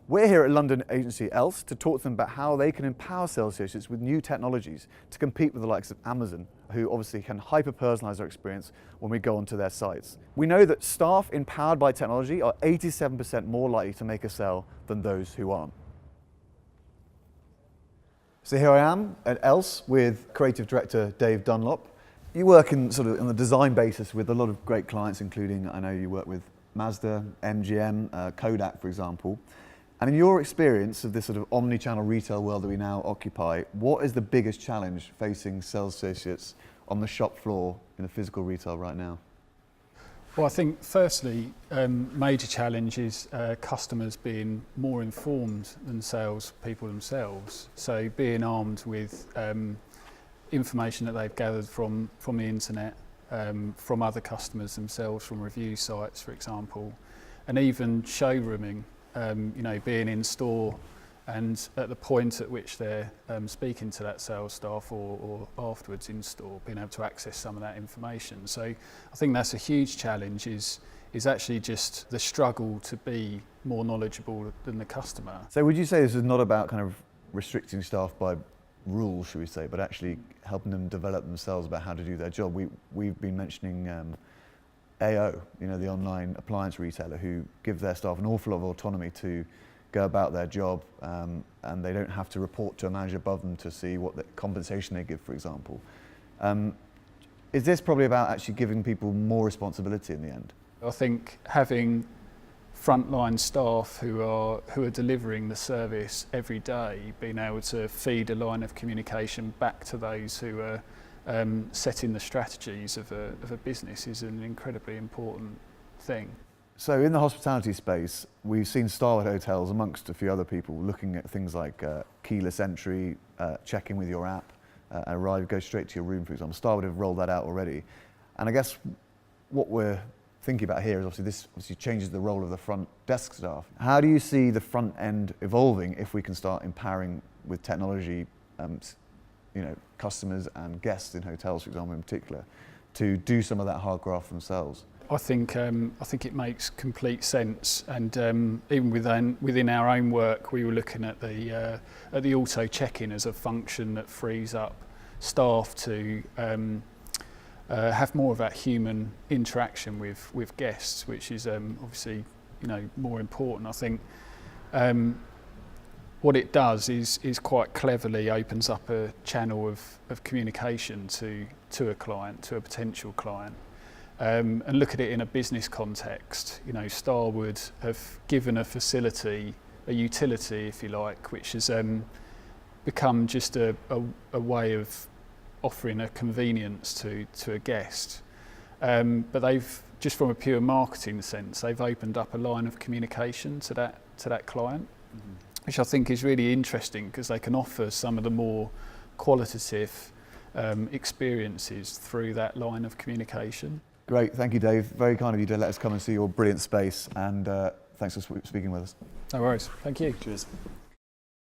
We're here at London agency Else to talk to them about how they can empower sales associates with new technologies to compete with the likes of Amazon, who obviously can hyper-personalise their experience when we go onto their sites. We know that staff empowered by technology are 87% more likely to make a sale than those who aren't. So here I am at Else with Creative Director Dave Dunlop. You work in sort of on a design basis with a lot of great clients, including, I know you work with Mazda, MGM, Kodak, for example. And in your experience of this sort of omni-channel retail world that we now occupy, what is the biggest challenge facing sales associates on the shop floor in the physical retail right now? Well, I think firstly, major challenge is customers being more informed than sales people themselves. So being armed with information that they've gathered from the internet, from other customers themselves, from review sites, for example, and even showrooming. Being in store and at the point at which they're speaking to that sales staff or afterwards in store, being able to access some of that information. So I think that's a huge challenge, is actually just the struggle to be more knowledgeable than the customer. So would you say this is not about kind of restricting staff by rules, should we say, but actually helping them develop themselves about how to do their job? We've been mentioning AO, the online appliance retailer, who give their staff an awful lot of autonomy to go about their job, and they don't have to report to a manager above them to see what the compensation they give, for example. Is this probably about actually giving people more responsibility in the end? I think having frontline staff who are delivering the service every day, being able to feed a line of communication back to those who are setting the strategies of a business is an incredibly important thing. So in the hospitality space, we've seen Starwood Hotels, amongst a few other people, looking at things like keyless entry, check-in with your app, arrive, go straight to your room, for example. Starwood have rolled that out already. And I guess what we're thinking about here is obviously this changes the role of the front desk staff. How do you see the front end evolving if we can start empowering with technology customers and guests in hotels, for example, in particular, to do some of that hard graft themselves? I think it makes complete sense, and even within our own work, we were looking at the auto check-in as a function that frees up staff to have more of that human interaction with guests, which is obviously more important. I think what it does is quite cleverly opens up a channel of communication to a client, to a potential client, and look at it in a business context. Starwood have given a facility, a utility, if you like, which has become just a way of offering a convenience to a guest. But they've, just from a pure marketing sense, they've opened up a line of communication to that client. Mm-hmm. Which I think is really interesting, because they can offer some of the more qualitative experiences through that line of communication. Great, thank you, Dave. Very kind of you to let us come and see your brilliant space, and thanks for speaking with us. No worries, thank you. Cheers.